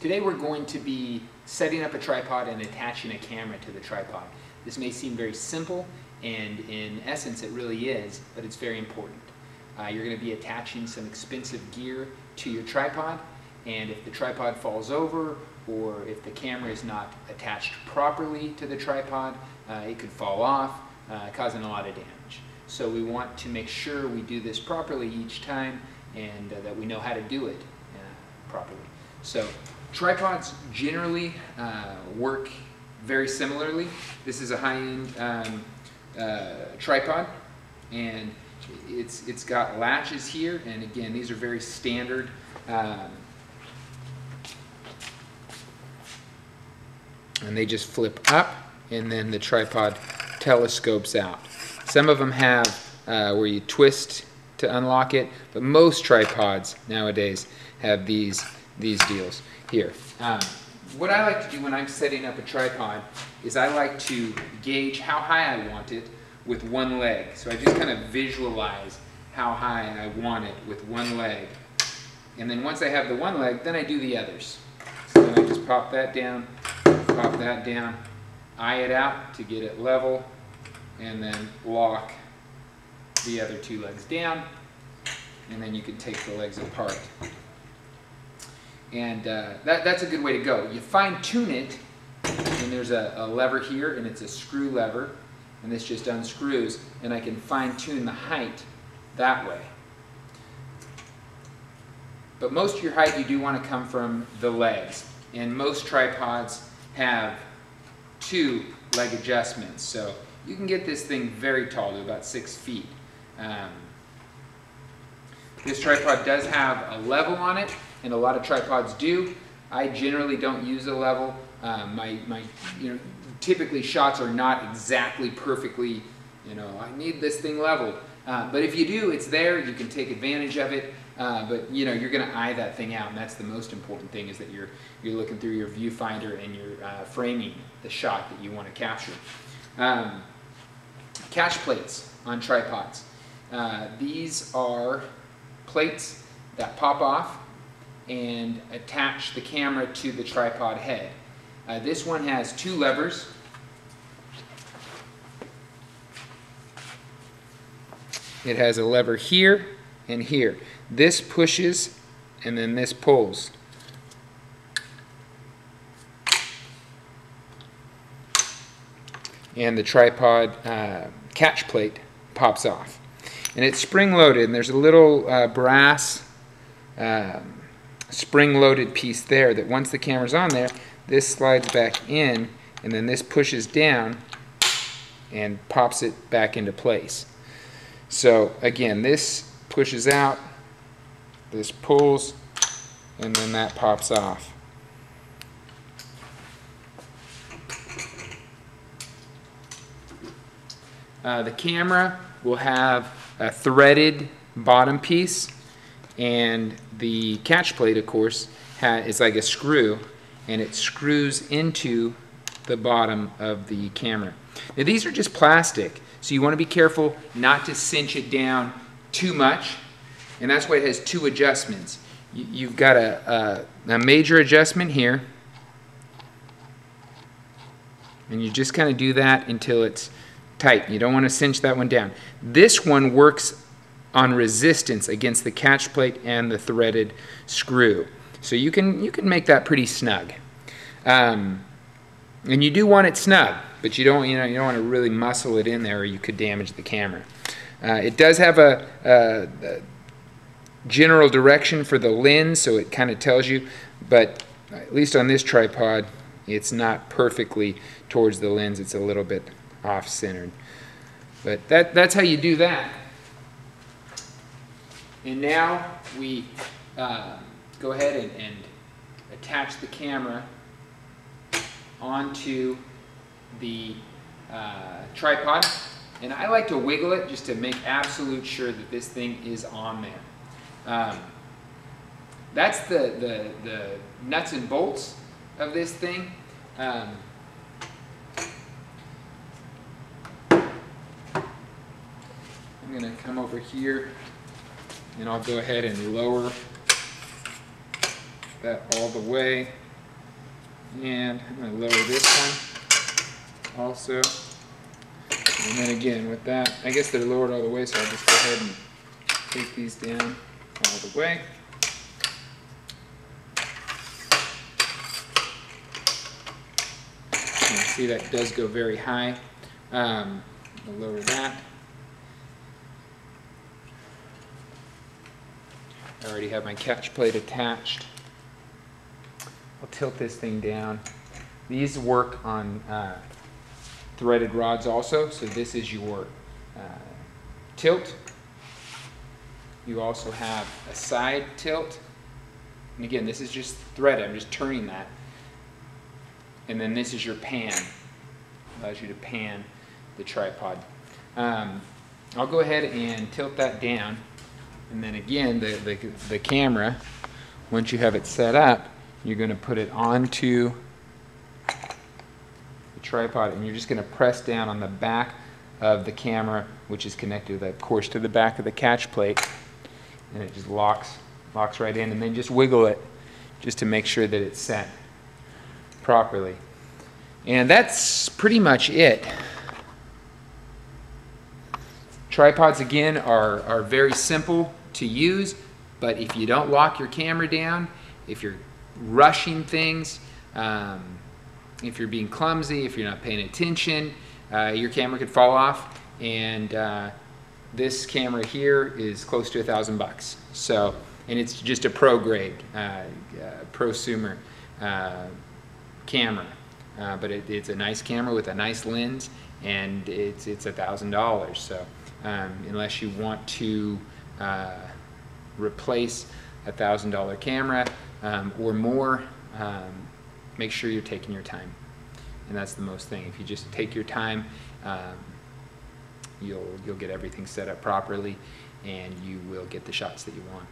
Today we're going to be setting up a tripod and attaching a camera to the tripod. This may seem very simple, and in essence it really is, but it's very important. You're going to be attaching some expensive gear to your tripod, and if the tripod falls over or if the camera is not attached properly to the tripod, it could fall off, causing a lot of damage. So we want to make sure we do this properly each time, and that we know how to do it properly. So tripods generally work very similarly. This is a high-end tripod, and it's got latches here, and again, these are very standard. And they just flip up, and then the tripod telescopes out. Some of them have where you twist to unlock it, but most tripods nowadays have these deals here. What I like to do when I'm setting up a tripod is I like to gauge how high I want it with one leg. So I just kind of visualize how high I want it with one leg. And then once I have the one leg, then I do the others. So then I just pop that down, eye it out to get it level, and then lock the other two legs down, and then you can take the legs apart. And that's a good way to go. You fine tune it, and there's a lever here, and it's a screw lever, and this just unscrews, and I can fine tune the height that way. But most of your height you do want to come from the legs, and most tripods have 2 leg adjustments, so you can get this thing very tall, to about 6 feet. This tripod does have a level on it, and a lot of tripods do. I generally don't use a level. Typically shots are not exactly perfectly, I need this thing leveled. But if you do, it's there, you can take advantage of it. But you're going to eye that thing out, and that's the most important thing, is that you're looking through your viewfinder and you're framing the shot that you want to capture. Catch plates on tripods. These are plates that pop off and attach the camera to the tripod head. This one has 2 levers. It has a lever here and here. This pushes, and then this pulls. And the tripod catch plate pops off. And it's spring-loaded, and there's a little brass spring-loaded piece there that once the camera's on there, this slides back in, and then this pushes down and pops it back into place. So again, this pushes out, this pulls, and then that pops off. The camera will have a threaded bottom piece, and the catch plate, of course, is like a screw, and it screws into the bottom of the camera. Now these are just plastic, so you want to be careful not to cinch it down too much, and that's why it has 2 adjustments. You've got a major adjustment here, and you just kind of do that until it's tight. You don't want to cinch that one down. This one works on resistance against the catch plate and the threaded screw, so you can make that pretty snug. And you do want it snug, but you don't want to really muscle it in there, or you could damage the camera. It does have a general direction for the lens, so it kind of tells you, but at least on this tripod, it's not perfectly towards the lens. It's a little bit off-centered. But that's how you do that. And now we go ahead and attach the camera onto the tripod, and I like to wiggle it just to make absolute sure that this thing is on there. That's the nuts and bolts of this thing. I'm going to come over here, and I'll go ahead and lower that all the way. And I'm going to lower this one also. And then again with that, I guess they're lowered all the way, so I'll just go ahead and take these down all the way. And see, that does go very high. I'll lower that. I already have my catch plate attached. I'll tilt this thing down. These work on threaded rods also, so this is your tilt. You also have a side tilt. And again, this is just threaded. I'm just turning that. And then this is your pan. Allows you to pan the tripod. I'll go ahead and tilt that down. And then again, the camera, once you have it set up, you're going to put it onto the tripod, and you're just going to press down on the back of the camera, which is connected, of course, to the back of the catch plate, and it just locks right in. And then just wiggle it just to make sure that it's set properly. And that's pretty much it. Tripods, again, are very simple to use, but if you don't lock your camera down, if you're rushing things, if you're being clumsy, if you're not paying attention, your camera could fall off. And this camera here is close to $1,000. So, and it's just a pro grade, prosumer camera. But it's a nice camera with a nice lens, and it's $1,000. So unless you want to replace a $1,000 camera or more, make sure you're taking your time. And that's the most thing. If you just take your time, you'll get everything set up properly, and you will get the shots that you want.